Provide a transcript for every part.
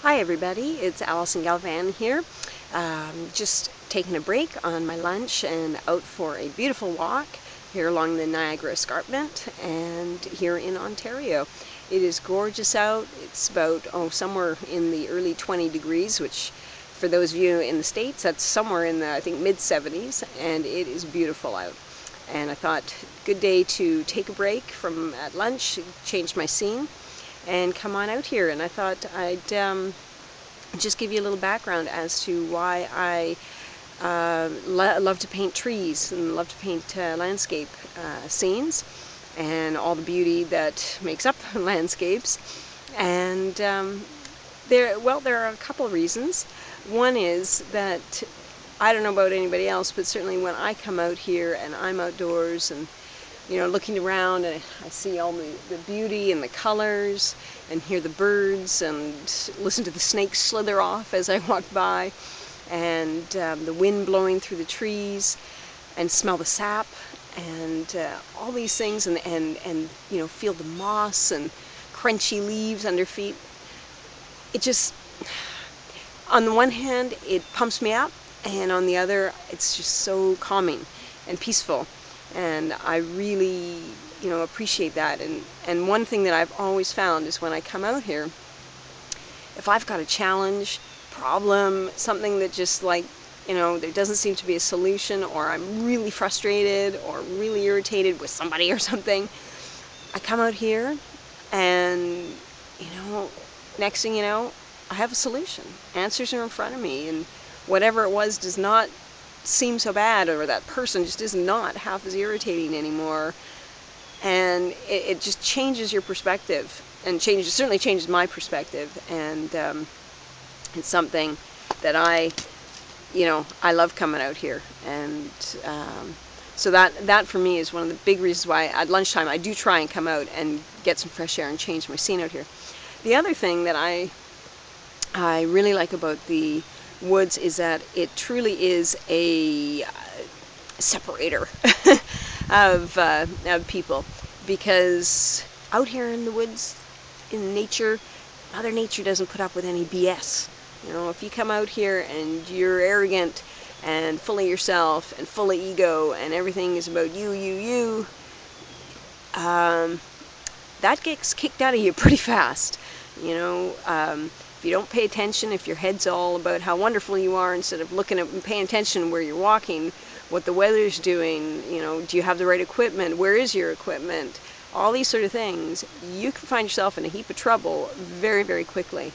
Hi everybody, it's Alison Galvan here. Just taking a break on my lunch and out for a beautiful walk here along the Niagara Escarpment and here in Ontario. It is gorgeous out. It's about somewhere in the early 20 degrees, which for those of you in the States, that's somewhere in the I think mid 70s, and it is beautiful out. And I thought, good day to take a break from at lunch, change my scene, and come on out here. And I thought I'd just give you a little background as to why I love to paint trees and love to paint landscape scenes and all the beauty that makes up landscapes. And there are a couple of reasons. One is that I don't know about anybody else, but certainly when I come out here and I'm outdoors and looking around, and I see all the beauty and the colors and hear the birds and listen to the snakes slither off as I walk by, and the wind blowing through the trees, and smell the sap and all these things, and feel the moss and crunchy leaves under feet. It just, on the one hand, it pumps me up, and on the other, it's just so calming and peaceful. And I really, appreciate that. And one thing that I've always found is when I come out here, if I've got a challenge, problem, something that just there doesn't seem to be a solution, or I'm really frustrated or really irritated with somebody or something, I come out here and, next thing you know, I have a solution. Answers are in front of me, and whatever it was does not seem so bad, or that person just is not half as irritating anymore. And it just changes your perspective, and certainly changes my perspective. And it's something that I love coming out here. And so that for me is one of the big reasons why at lunchtime I do try and come out and get some fresh air and change my scene out here. The other thing that I really like about the woods is that it truly is a separator of people, because out here in the woods, in nature, Mother Nature doesn't put up with any BS. If you come out here and you're arrogant and full of yourself and full of ego and everything is about you, that gets kicked out of you pretty fast. If you don't pay attention, if your head's all about how wonderful you are instead of looking at and paying attention where you're walking, what the weather's doing, do you have the right equipment, where is your equipment, all these sort of things, you can find yourself in a heap of trouble very, very quickly.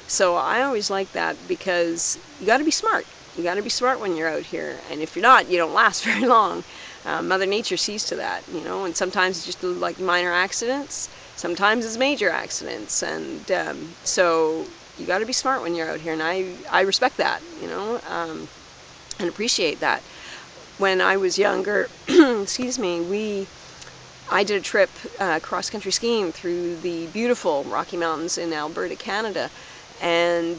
So I always like that, because you got to be smart. You got to be smart when you're out here, and if you're not, you don't last very long. Mother Nature sees to that, and sometimes it's just like minor accidents, sometimes it's major accidents, and so you got to be smart when you're out here, and I respect that, and appreciate that. When I was younger, excuse me, I did a trip cross-country skiing through the beautiful Rocky Mountains in Alberta, Canada, and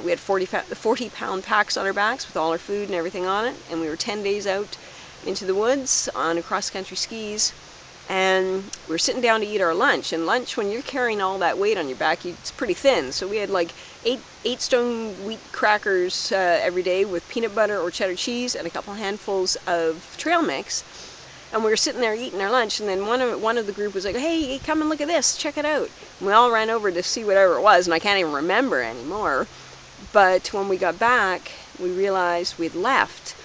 we had 40-pound packs on our backs with all our food and everything on it, and we were 10 days out into the woods on cross-country skis. And we were sitting down to eat our lunch. And lunch, when you're carrying all that weight on your back, it's pretty thin. So we had like eight stone wheat crackers every day with peanut butter or cheddar cheese and a couple handfuls of trail mix. And we were sitting there eating our lunch, and then one of the group was like, "Hey, come and look at this, check it out." And we all ran over to see whatever it was, and I can't even remember anymore. But when we got back, we realized we'd left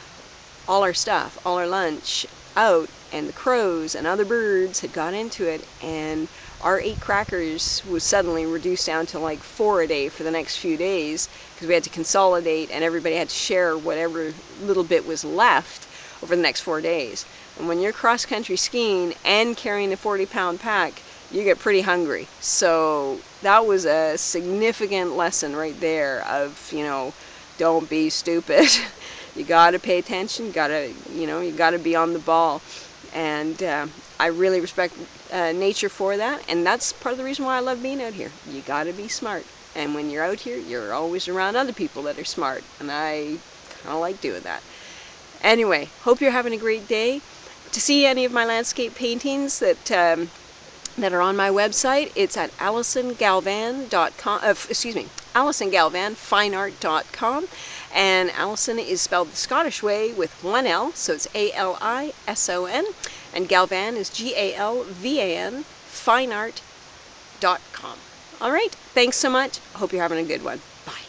all our stuff, all our lunch, out, and the crows and other birds had got into it, and our 8 crackers was suddenly reduced down to like 4 a day for the next few days, because we had to consolidate and everybody had to share whatever little bit was left over the next 4 days. And when you're cross-country skiing and carrying a 40-pound pack, you get pretty hungry. So that was a significant lesson right there of, don't be stupid. You gotta pay attention, you gotta be on the ball. And I really respect nature for that, and that's part of the reason why I love being out here. You gotta be smart, and when you're out here, you're always around other people that are smart, and I kind of like doing that. Anyway, hope you're having a great day. To see any of my landscape paintings that that are on my website. It's at AlisonGalvan.com, AlisonGalvanFineArt.com. And Alison is spelled the Scottish way with one L, so it's Alison. And Galvan is Galvan, fineart.com. All right, thanks so much. Hope you're having a good one. Bye.